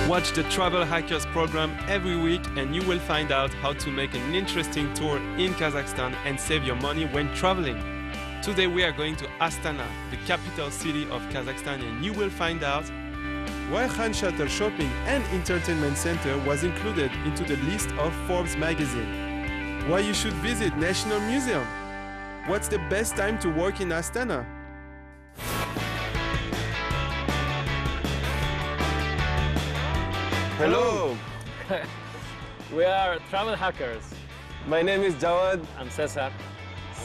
Watch the Travel Hackers program every week and you will find out how to make an interesting tour in Kazakhstan and save your money when traveling. Today we are going to Astana, the capital city of Kazakhstan, and you will find out why Khan Shatyr Shopping and Entertainment Center was included into the list of Forbes magazine, why you should visit National Museum, what's the best time to work in Astana. Hello! We are travel hackers. My name is Jawad. I'm Cesar.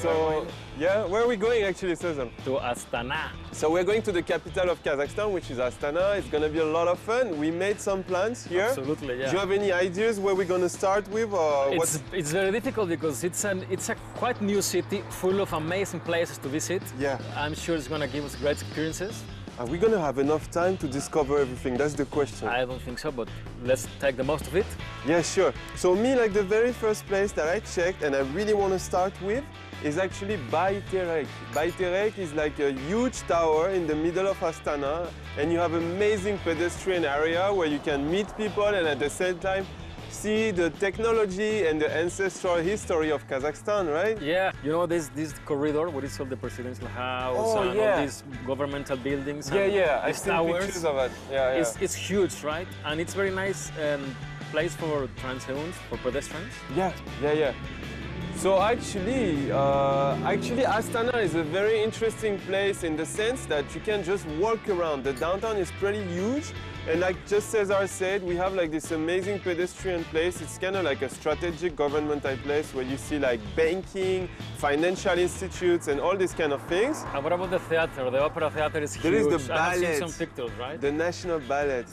So, yeah, where are we going actually, Cesar? To Astana. So we're going to the capital of Kazakhstan, which is Astana. It's going to be a lot of fun. We made some plans here. Absolutely, yeah. Do you have any ideas where we're going to start with? Or it's very difficult because it's a quite new city full of amazing places to visit. Yeah. I'm sure it's going to give us great experiences. Are we going to have enough time to discover everything? That's the question. I don't think so, but let's take the most of it. Yeah, sure. So me, like the very first place that I checked and I really want to start with is actually Bayterek. Bayterek is like a huge tower in the middle of Astana, and you have amazing pedestrian area where you can meet people and at the same time see the technology and the ancestral history of Kazakhstan, right? Yeah, you know this corridor where it's all the presidential house and all these governmental buildings. Yeah, I've seen towers. pictures of it. Yeah. It's huge, right? And it's very nice place for transeunts, for pedestrians. Yeah. So actually Astana is a very interesting place in the sense that you can just walk around. The downtown is pretty huge, and like just Cesar said, we have like this amazing pedestrian place. It's kind of like a strategic government type place where you see like banking, financial institutes, and all these kind of things. And what about the theater? The opera theater is huge. There is the ballet. I've seen some pictures, right? The National Ballet.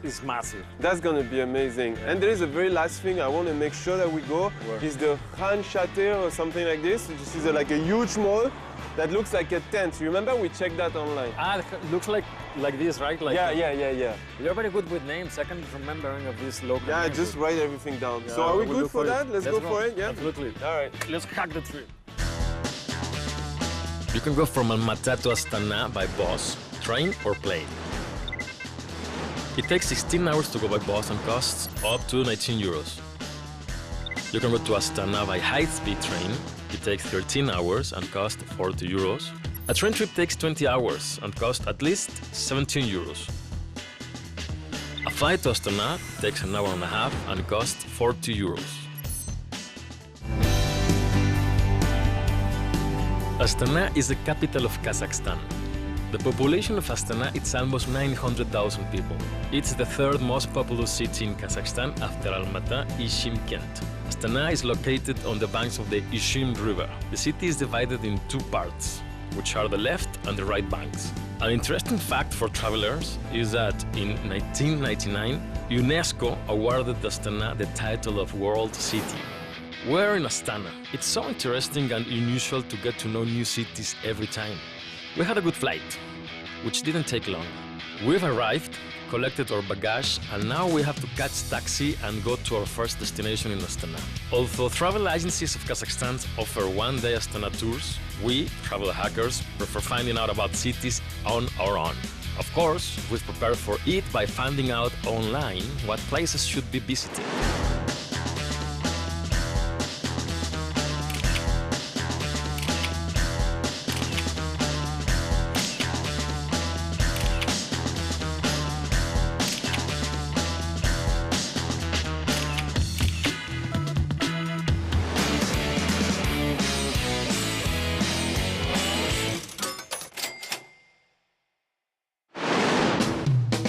It's massive. That's going to be amazing. And there is a very last thing I want to make sure that we go is the Khan Shatyr or something like this. This is like a huge mall that looks like a tent. You remember we checked that online? It looks like this, right? Like yeah. You're very good with names. I can't remember any of these local names. Yeah, just write everything down. Yeah, so are we good for that? Let's go for it, yeah? Absolutely. All right. Let's hack the trip. You can go from Almaty to Astana by bus, train or plane. It takes 16 hours to go by bus and costs up to 19 euros. You can go to Astana by high-speed train. It takes 13 hours and costs 40 euros. A train trip takes 20 hours and costs at least 17 euros. A flight to Astana takes an hour and a half and costs 40 euros. Astana is the capital of Kazakhstan. The population of Astana is almost 900,000 people. It's the third most populous city in Kazakhstan after Almaty and Shymkent. Astana is located on the banks of the Ishim River. The city is divided in two parts, which are the left and the right banks. An interesting fact for travelers is that in 1999, UNESCO awarded Astana the title of World City. We're in Astana. It's so interesting and unusual to get to know new cities every time. We had a good flight, which didn't take long. We've arrived, collected our baggage, and now we have to catch taxi and go to our first destination in Astana. Although travel agencies of Kazakhstan offer one-day Astana tours, we, travel hackers, prefer finding out about cities on our own. Of course, we've prepared for it by finding out online what places should be visited.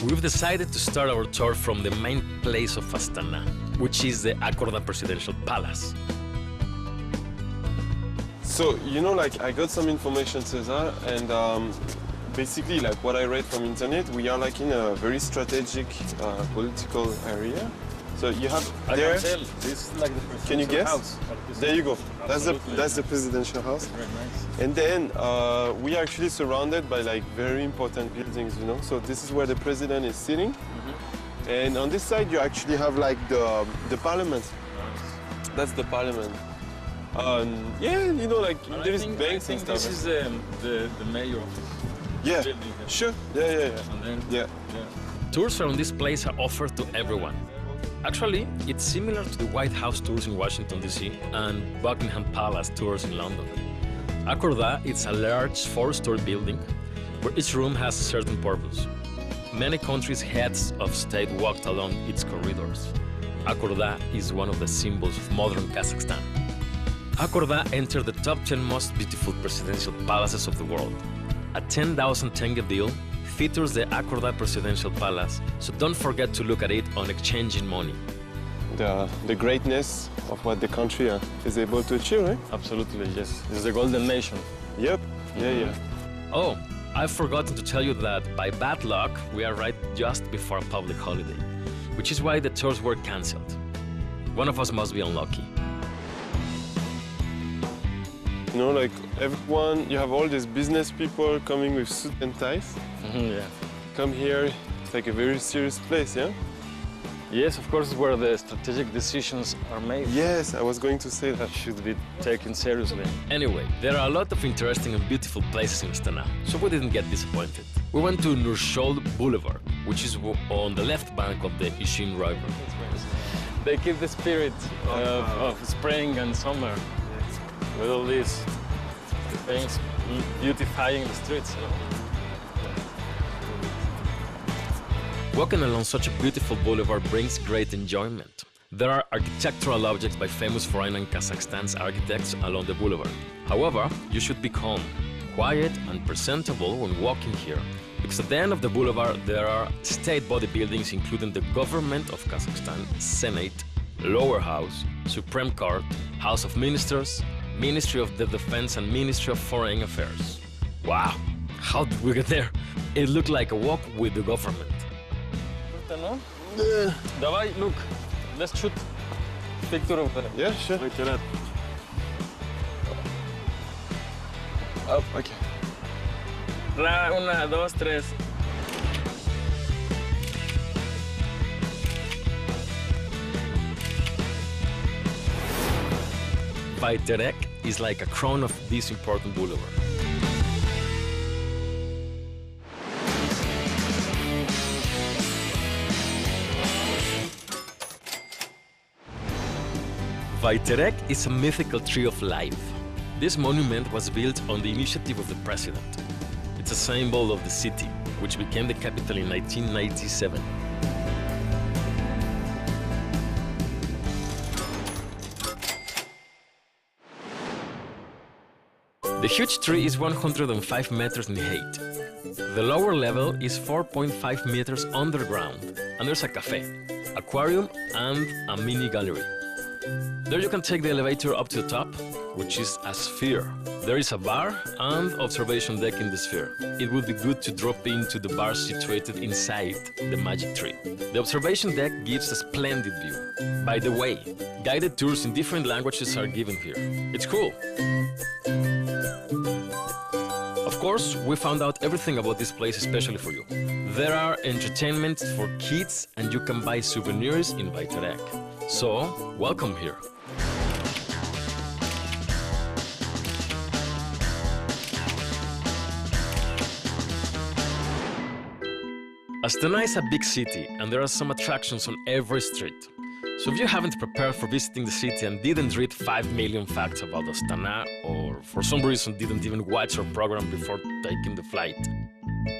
We've decided to start our tour from the main place of Astana, which is the Akorda Presidential Palace. So, you know, like, I got some information, Cesar, and basically, like, what I read from internet, we are, like, in a very strategic political area. So you have there. I can tell. This is like the presidential Can you guess? house. There you go. Absolutely. That's the presidential house. Very nice. And then we are actually surrounded by like very important buildings, you know. So this is where the president is sitting. Mm-hmm. And on this side you actually have like the parliament. Nice. That's the parliament. Yeah, you know, like there is banks and stuff. This is the mayor of the building. Sure. Yeah. And then, Yeah. Tours around this place are offered to everyone. Actually, it's similar to the White House tours in Washington, D.C. and Buckingham Palace tours in London. Acorda is a large 4-story building where each room has a certain purpose. Many countries' heads of state walked along its corridors. Acorda is one of the symbols of modern Kazakhstan. Acorda entered the top 10 most beautiful presidential palaces of the world. A 10,000 tenge deal features the Acorda Presidential Palace, so don't forget to look at it on exchanging money. The greatness of what the country is able to achieve, right? Absolutely, yes. It's the golden nation. Yep, yeah. Oh, I've forgotten to tell you that by bad luck, we arrived just before a public holiday, which is why the tours were cancelled. One of us must be unlucky. You know, like everyone, you have all these business people coming with suit and ties. Yeah. Come here, it's like a very serious place, yeah? Yes, of course, where the strategic decisions are made. Yes, I was going to say that. Should be taken seriously. Anyway, there are a lot of interesting and beautiful places in Astana, so we didn't get disappointed. We went to Nurshol Boulevard, which is on the left bank of the Ishin River. They keep the spirit of spring and summer with all these things beautifying the streets. Walking along such a beautiful boulevard brings great enjoyment. There are architectural objects by famous foreign and Kazakhstan's architects along the boulevard. However, you should be calm, quiet and presentable when walking here, because at the end of the boulevard there are state body buildings including the Government of Kazakhstan, Senate, Lower House, Supreme Court, House of Ministers, Ministry of the Defense and Ministry of Foreign Affairs. Wow, how did we get there? It looked like a walk with the government. No? Давай, look, let's shoot picture of the... Yeah, sure. Up, okay. 1, 2, 3. Bayterek is like a crown of this important boulevard. Bayterek is a mythical tree of life. This monument was built on the initiative of the president. It's a symbol of the city, which became the capital in 1997. The huge tree is 105 meters in height. The lower level is 4.5 meters underground, and there's a cafe, aquarium, and a mini gallery. There you can take the elevator up to the top, which is a sphere. There is a bar and observation deck in the sphere. It would be good to drop into the bar situated inside the magic tree. The observation deck gives a splendid view. By the way, guided tours in different languages are given here. It's cool. Of course, we found out everything about this place especially for you. There are entertainment for kids and you can buy souvenirs in Bayterek. So, welcome here. Astana is a big city and there are some attractions on every street. So if you haven't prepared for visiting the city and didn't read 5 million facts about Astana, or for some reason didn't even watch our program before taking the flight,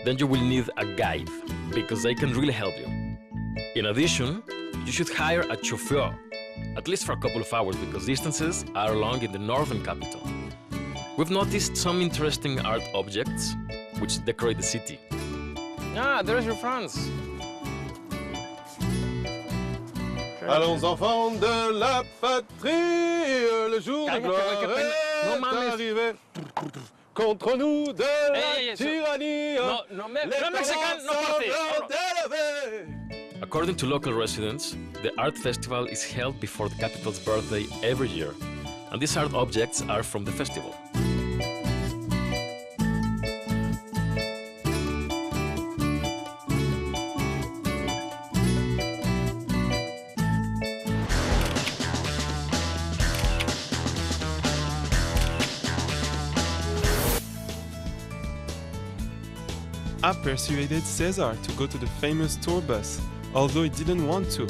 then you will need a guide, because they can really help you. In addition, you should hire a chauffeur, at least for a couple of hours, because distances are long in the northern capital. We've noticed some interesting art objects which decorate the city. Ah, there's your France. Allons enfants de la patrie, le jour de gloire est arrivé. Contre nous de la tyrannie. According to local residents, the art festival is held before the capital's birthday every year, and these art objects are from the festival. app persuaded Cesar to go to the famous tour bus, although he didn't want to.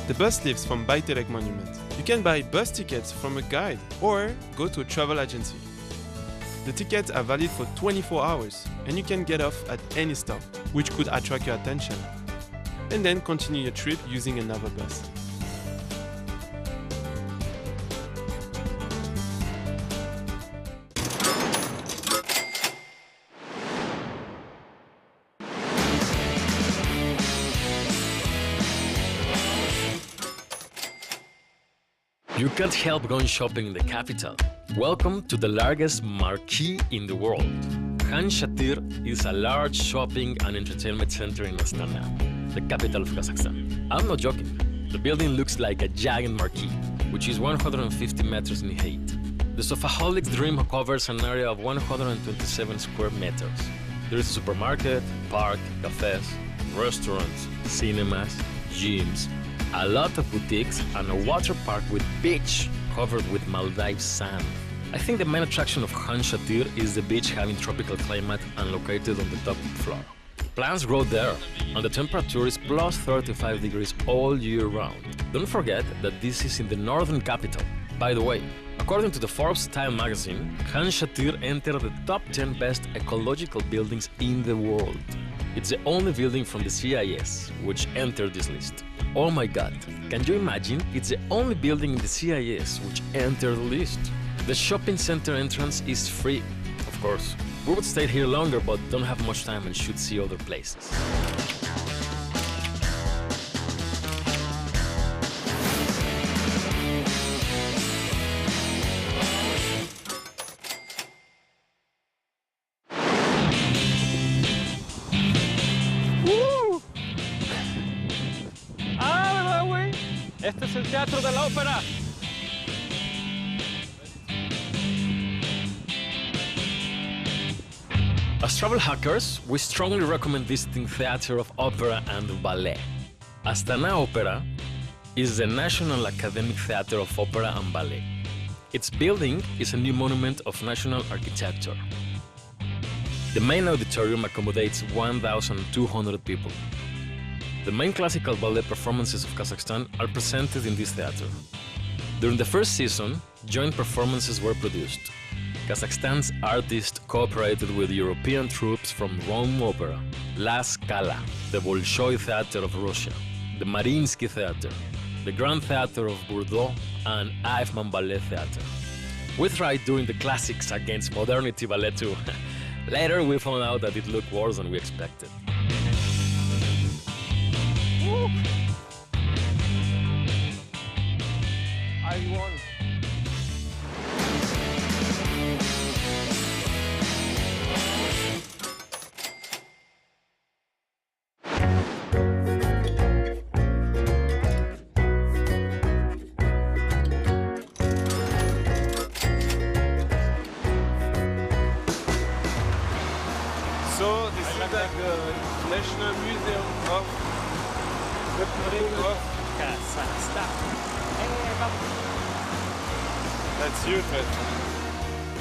The bus leaves from Baitelek Monument. You can buy bus tickets from a guide or go to a travel agency. The tickets are valid for 24 hours and you can get off at any stop, which could attract your attention, and then continue your trip using another bus. You can't help going shopping in the capital. Welcome to the largest marquee in the world. Khan Shatyr is a large shopping and entertainment center in Astana, the capital of Kazakhstan. I'm not joking. The building looks like a giant marquee, which is 150 meters in height. The Sofaholic's dream covers an area of 127 square meters. There is a supermarket, park, cafes, restaurants, cinemas, gyms, a lot of boutiques, and a water park with beach covered with Maldives sand. I think the main attraction of Khan Shatyr is the beach having tropical climate and located on the top floor. Plants grow there, and the temperature is plus 35 degrees all year round. Don't forget that this is in the northern capital. By the way, according to the Forbes Style magazine, Khan Shatyr entered the top 10 best ecological buildings in the world. It's the only building from the CIS which entered this list. Oh my god, can you imagine? It's the only building in the CIS which entered the list. The shopping center entrance is free, of course. We would stay here longer but don't have much time and should see other places. Este es el Teatro de la Ópera. As travel hackers, we strongly recommend visiting Theatre of Opera and Ballet. Astana Opera is the National Academic Theatre of Opera and Ballet. Its building is a new monument of national architecture. The main auditorium accommodates 1,200 people. The main classical ballet performances of Kazakhstan are presented in this theater. During the first season, joint performances were produced. Kazakhstan's artists cooperated with European troupes from Rome Opera, La Scala, the Bolshoi Theater of Russia, the Mariinsky Theater, the Grand Theater of Bordeaux, and Eiffman Ballet Theater. We tried doing the classics against modernity ballet too. Later we found out that it looked worse than we expected. I won. So this is like the National Museum of the building of Kazakhstan. That's huge, man.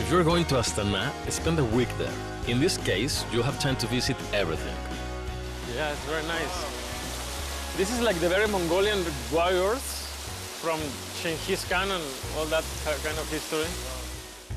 If you're going to Astana, spend a week there. In this case, you'll have time to visit everything. Yeah, it's very nice. This is like the very Mongolian warriors from Genghis Khan and all that kind of history.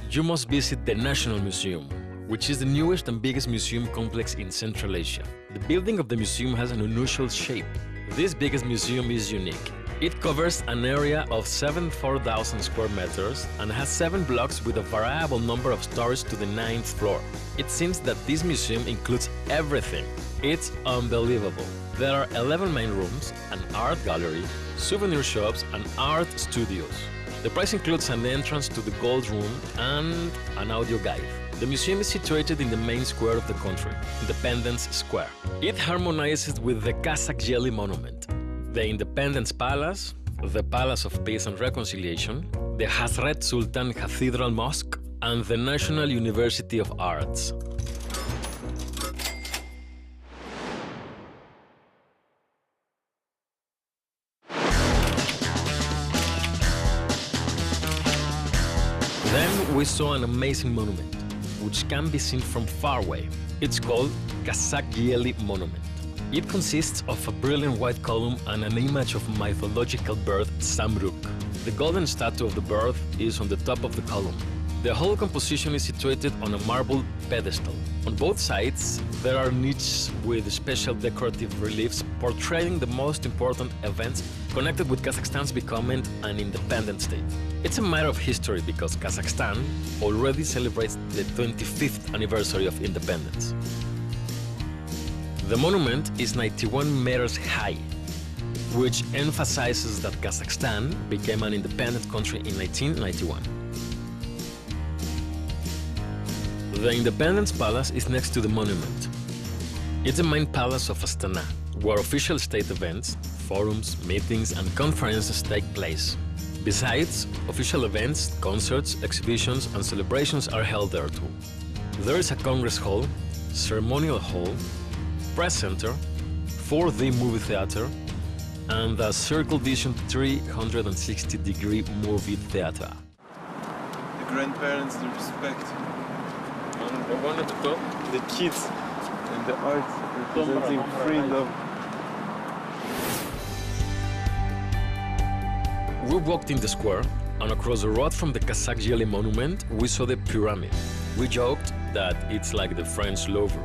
You must visit the National Museum, which is the newest and biggest museum complex in Central Asia. The building of the museum has an unusual shape. This biggest museum is unique. It covers an area of 74,000 square meters and has 7 blocks with a variable number of stories to the 9th floor. It seems that this museum includes everything. It's unbelievable. There are 11 main rooms, an art gallery, souvenir shops, and art studios. The price includes an entrance to the Gold Room and an audio guide. The museum is situated in the main square of the country, Independence Square. It harmonizes with the Kazakh Joly monument, the Independence Palace, the Palace of Peace and Reconciliation, the Hazrat Sultan Cathedral Mosque, and the National University of Arts. Then we saw an amazing monument, which can be seen from far away. It's called Kazakh Joly monument. It consists of a brilliant white column and an image of mythological bird Samruk. The golden statue of the bird is on the top of the column. The whole composition is situated on a marble pedestal. On both sides, there are niches with special decorative reliefs portraying the most important events connected with Kazakhstan's becoming an independent state. It's a matter of history because Kazakhstan already celebrates the 25th anniversary of independence. The monument is 91 meters high, which emphasizes that Kazakhstan became an independent country in 1991. The Independence Palace is next to the monument. It's the main palace of Astana, where official state events, forums, meetings and conferences take place. Besides, official events, concerts, exhibitions and celebrations are held there too. There is a Congress Hall, Ceremonial Hall, Press Center, 4D movie theater and the Circle Vision 360-degree movie theater. The grandparents, the respect. And the one at the top? The kids and the art representing freedom. We walked in the square, and across the road from the Kazakh Joly monument, we saw the pyramid. We joked that it's like the French Louvre.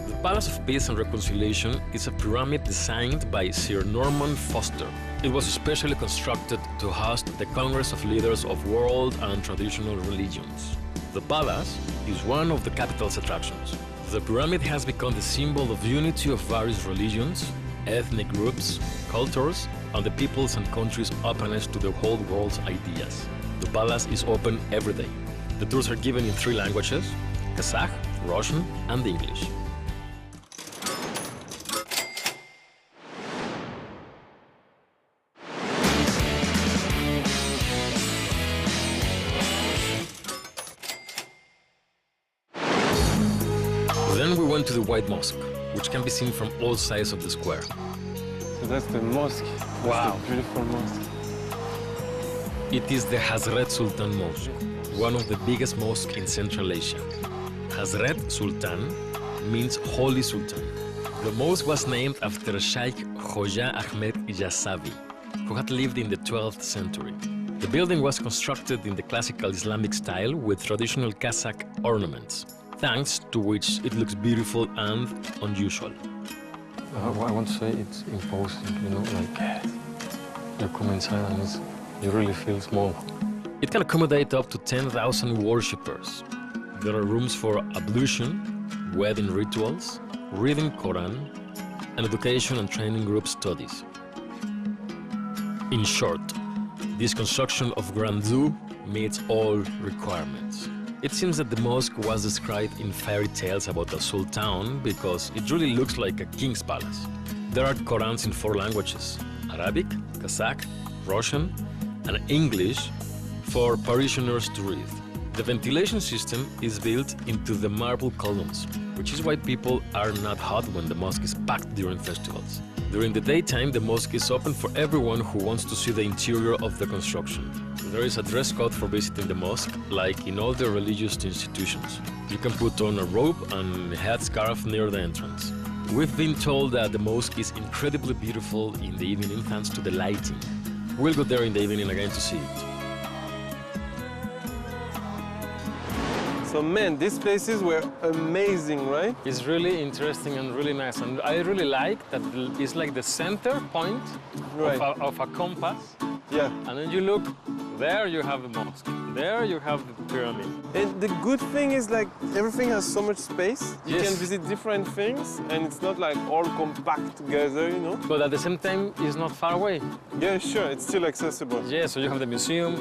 The Palace of Peace and Reconciliation is a pyramid designed by Sir Norman Foster. It was specially constructed to host the Congress of Leaders of World and Traditional Religions. The palace is one of the capital's attractions. The pyramid has become the symbol of unity of various religions, ethnic groups, cultures, and the people's and countries' openness to the whole world's ideas. The palace is open every day. The tours are given in 3 languages: Kazakh, Russian, and English. Then we went to the White Mosque, which can be seen from all sides of the square. So that's the mosque. That's the beautiful mosque. It is the Hazret Sultan Mosque, one of the biggest mosques in Central Asia. Hazret Sultan means Holy Sultan. The mosque was named after Sheikh Khoja Ahmed Yasavi, who had lived in the 12th century. The building was constructed in the classical Islamic style with traditional Kazakh ornaments, thanks to which it looks beautiful and unusual. I want to say it's imposing, you know, like you come inside and you really feel small. It can accommodate up to 10,000 worshippers. There are rooms for ablution, wedding rituals, reading Quran, and education and training group studies. In short, this construction of grandeur meets all requirements. It seems that the mosque was described in fairy tales about a sultan because it really looks like a king's palace. There are Qurans in 4 languages: Arabic, Kazakh, Russian, and English for parishioners to read. The ventilation system is built into the marble columns, which is why people are not hot when the mosque is packed during festivals. During the daytime, the mosque is open for everyone who wants to see the interior of the construction. There is a dress code for visiting the mosque, like in all the religious institutions. You can put on a robe and a headscarf near the entrance. We've been told that the mosque is incredibly beautiful in the evening thanks to the lighting. We'll go there in the evening again to see it. So man, these places were amazing, right? It's really interesting and really nice. And I really like that it's like the center point of a compass. Yeah. And then you look, there you have the mosque, there you have the pyramid. And the good thing is like everything has so much space. You Yes. can visit different things and it's not like all compact together, you know? But at the same time, it's not far away. Yeah, sure, it's still accessible. Yeah, so you have the museum,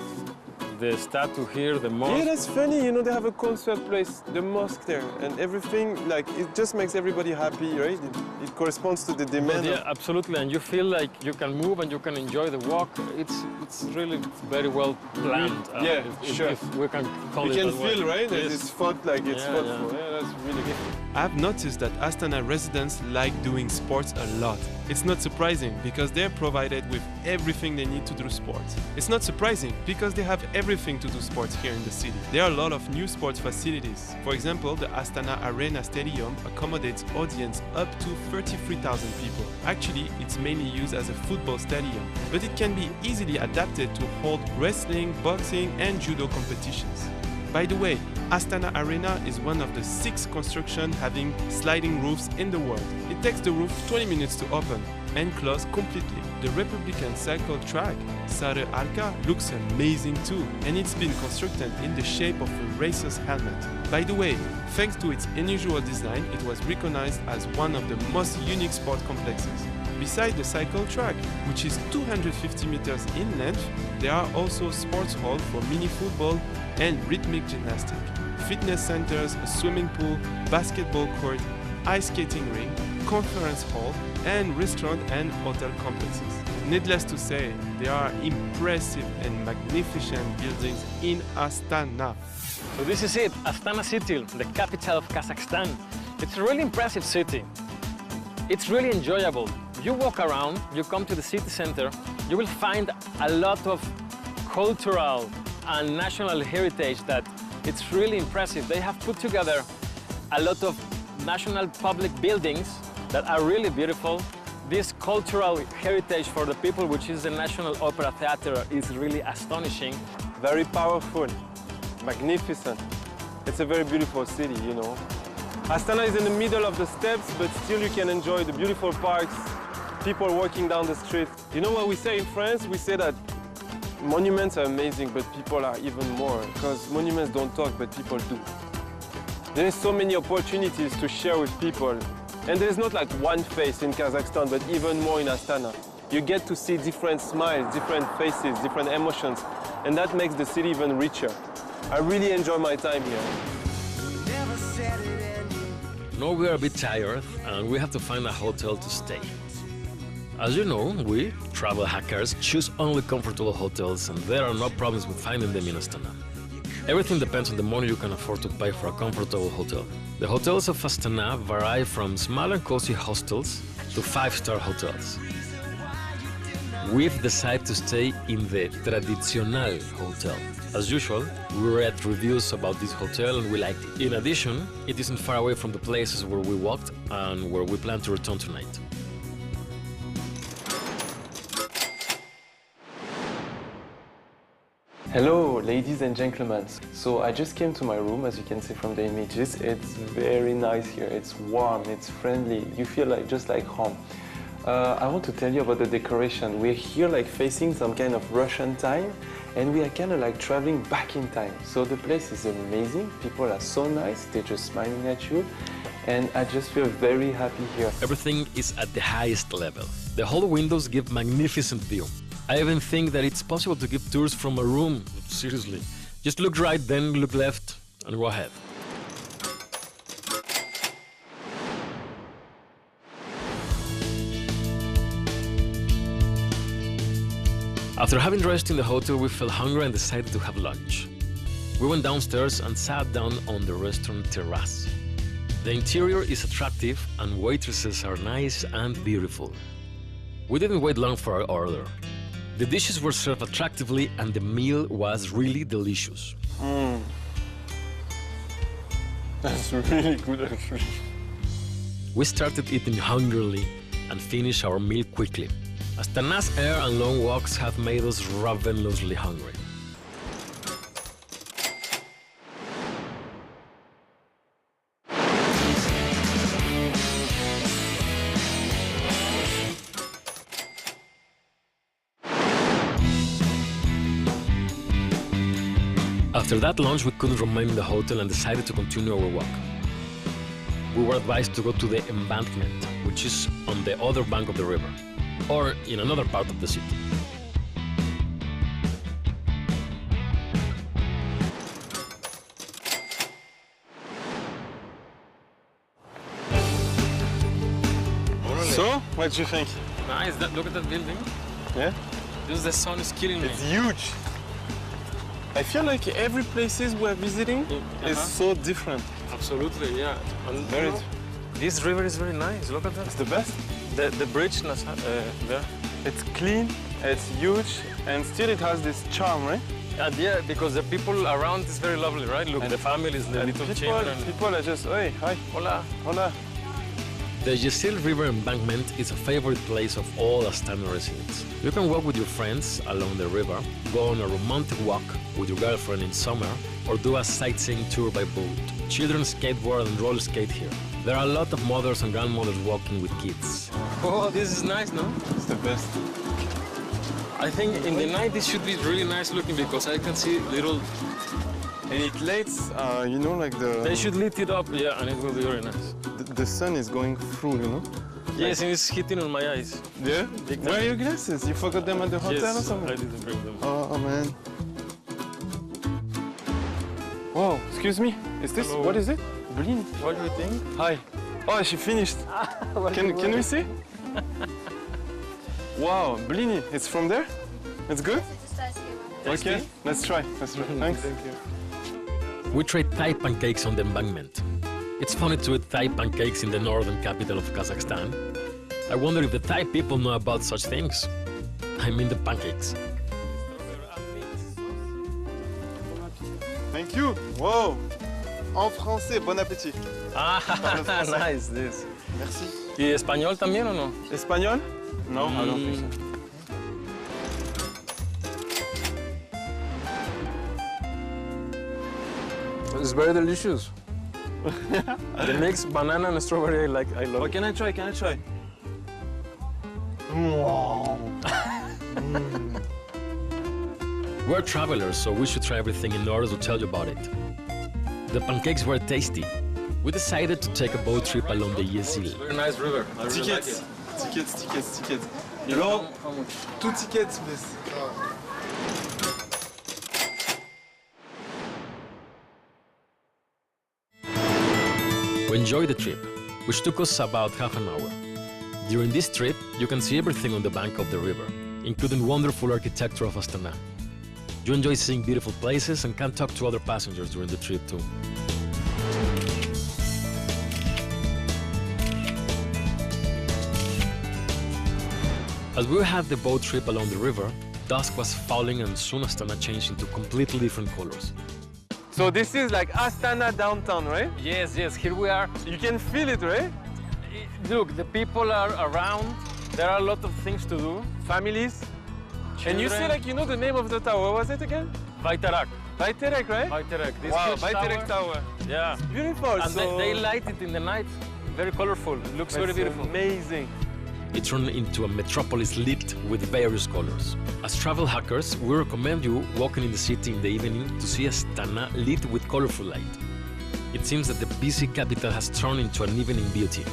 the statue here, the mosque. Yeah, that's funny, you know, they have a concert place, the mosque there, and everything, like, it just makes everybody happy, right? It corresponds to the demand. Yeah, absolutely, and you feel like you can move and you can enjoy the walk. It's really very well planned. Yeah, if sure. If we can call You it can that way. feel, right? That Yes. it's thought like it's Yeah, thoughtful. yeah. Yeah, was really good. I've noticed that Astana residents like doing sports a lot. It's not surprising because they're provided with everything they need to do sports. It's not surprising because they have everything to do sports here in the city. There are a lot of new sports facilities. For example, the Astana Arena Stadium accommodates audience up to 33,000 people. Actually, it's mainly used as a football stadium, but it can be easily adapted to hold wrestling, boxing, and judo competitions. By the way, Astana Arena is one of the 6 constructions having sliding roofs in the world. It takes the roof 20 minutes to open and close completely. The Republican cycle track, Sarı Halka, looks amazing too, and it's been constructed in the shape of a racer's helmet. By the way, thanks to its unusual design, it was recognized as one of the most unique sport complexes. Besides the cycle track, which is 250 meters in length, there are also sports halls for mini football and rhythmic gymnastics, fitness centers, a swimming pool, basketball court, ice skating ring, conference hall, and restaurant and hotel complexes. Needless to say, there are impressive and magnificent buildings in Astana. So this is it, Astana city, the capital of Kazakhstan. It's a really impressive city. It's really enjoyable. You walk around, you come to the city center, you will find a lot of cultural and national heritage that it's really impressive. They have put together a lot of national public buildings that are really beautiful. This cultural heritage for the people, which is the National Opera Theatre, is really astonishing. Very powerful, magnificent. It's a very beautiful city, you know. Astana is in the middle of the steppes, but still you can enjoy the beautiful parks, people walking down the street. You know what we say in France? We say that monuments are amazing, but people are even more, because monuments don't talk, but people do. There's so many opportunities to share with people. And there's not like one face in Kazakhstan, but even more in Astana. You get to see different smiles, different faces, different emotions, and that makes the city even richer. I really enjoy my time here. Now we are a bit tired and we have to find a hotel to stay. As you know, we, travel hackers, choose only comfortable hotels and there are no problems with finding them in Astana. Everything depends on the money you can afford to pay for a comfortable hotel. The hotels of Astana vary from small and cozy hostels to 5-star hotels. We've decided to stay in the Tradicional hotel. As usual, we read reviews about this hotel and we liked it. In addition, it isn't far away from the places where we walked and where we plan to return tonight. Hello, ladies and gentlemen. So I just came to my room, as you can see from the images. It's very nice here. It's warm, it's friendly. You feel like just like home. I want to tell you about the decoration. We're here like facing some kind of Russian time, and we are kind of like traveling back in time. So the place is amazing. People are so nice. They're just smiling at you. And I just feel very happy here. Everything is at the highest level. The whole windows give magnificent view. I even think that it's possible to give tours from a room, seriously. Just look right, then look left, and go ahead. After having rest in the hotel, we felt hungry and decided to have lunch. We went downstairs and sat down on the restaurant terrace. The interior is attractive and waitresses are nice and beautiful. We didn't wait long for our order. The dishes were served attractively and the meal was really delicious. That's really good actually. We started eating hungrily and finished our meal quickly. Astana's air and long walks have made us ravenously hungry. After that lunch, we couldn't remain in the hotel and decided to continue our walk. We were advised to go to the embankment, which is on the other bank of the river, or in another part of the city. So, what do you think? Nice, look at that building. Yeah? Just the sun is killing me. It's huge. I feel like every places we're visiting is so different Absolutely, yeah. And Very. this river is very nice. Look at that. It's the best. The bridge there. It's clean, it's huge, and still it has this charm, right? And yeah, because the people around is very lovely, right? Look, the families, the little children. People are just, hey, hi, Hola. hola. The Yesil River embankment is a favorite place of all Astana residents. You can walk with your friends along the river, go on a romantic walk with your girlfriend in summer, or do a sightseeing tour by boat. Children skateboard and roller skate here. There are a lot of mothers and grandmothers walking with kids. Oh, this is nice, no? It's the best. I think in the night this should be really nice looking because I can see little... And it lights, you know, like They should lit it up, yeah, and it will be very nice. the sun is going through, you know? Yes, and it's hitting on my eyes. Yeah? Big time. Where are your glasses? You forgot them at the hotel or Yes, something? I didn't bring them. Oh, man. Whoa, excuse me. Is this, Hello. what is it? Blini. What do you think? Hi. Oh, she finished. Can we see? Wow, Blini. It's from there? It's good? Okay, let's try. Let's try. Thanks. Thank you. We trade Thai pancakes on the embankment. It's funny to eat Thai pancakes in the northern capital of Kazakhstan. I wonder if the Thai people know about such things. I mean the pancakes. Thank you. Wow. En français, bon appétit. Ah, Parle français. nice, this. Merci. ¿Y español también o no? Espagnol? No, I don't think so. It's very delicious. The mix banana and strawberry, I love Oh, it. can I try? Can I try? We're travelers, so we should try everything in order to tell you about it. The pancakes were tasty. We decided to take a boat trip along the Yesil. Very nice river. I really like Tickets. it. Tickets. Laurent, How much? 2 tickets, please. We enjoyed the trip, which took us about half an hour. During this trip, you can see everything on the bank of the river, including wonderful architecture of Astana. You enjoy seeing beautiful places and can talk to other passengers during the trip too. As we had the boat trip along the river, dusk was falling and soon Astana changed into completely different colors. So this is like Astana downtown, right? Yes, here we are. You can feel it, right? Look, the people are around. There are a lot of things to do. Families. And you see, Children. like, you know the name of the tower. What was it again? Vaiterak. Vaiterek, right? Vaiterek. This Wow, huge Vaiterek tower. Yeah. Beautiful. And so they light it in the night. Very colorful. It looks very That's beautiful. amazing. It turned into a metropolis lit with various colors. As travel hackers, we recommend you walking in the city in the evening to see Astana lit with colorful light. It seems that the busy capital has turned into an evening beauty.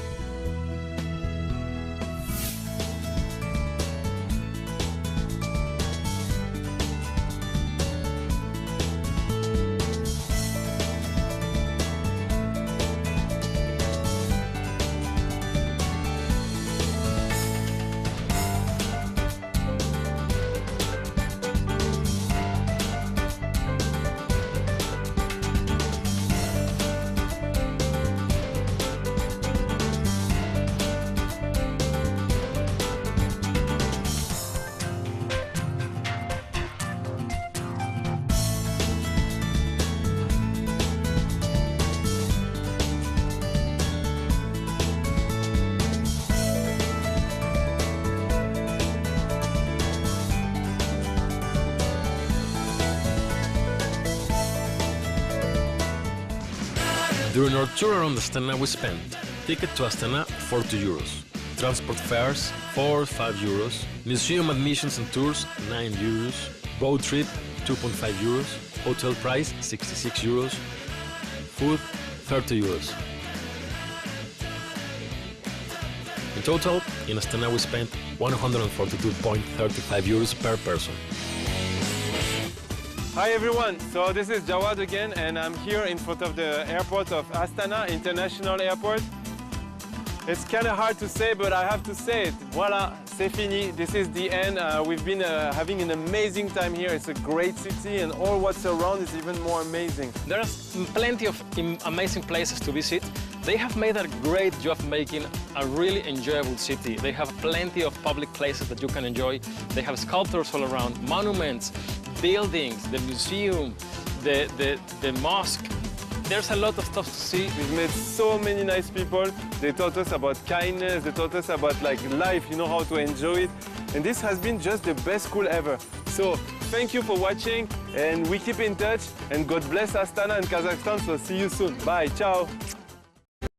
During our tour around Astana, we spent ticket to Astana 40 euros, transport fares 4 or 5 euros, museum admissions and tours 9 euros, boat trip 2.5 euros, hotel price 66 euros, food 30 euros. In total, in Astana we spent 142.35 euros per person. Hi everyone, so this is Jawad again and I'm here in front of the airport of Astana International Airport. It's kind of hard to say, but I have to say it. Voilà, c'est fini. This is the end. We've been having an amazing time here. It's a great city and all what's around is even more amazing. There's plenty of amazing places to visit. They have made a great job making a really enjoyable city. They have plenty of public places that you can enjoy. They have sculptures all around, monuments, buildings, the museum, the mosque. There's a lot of stuff to see. We've met so many nice people. They taught us about kindness. They taught us about like life, you know, how to enjoy it. And this has been just the best school ever. So thank you for watching and we keep in touch and God bless Astana and Kazakhstan. So see you soon. Bye, ciao.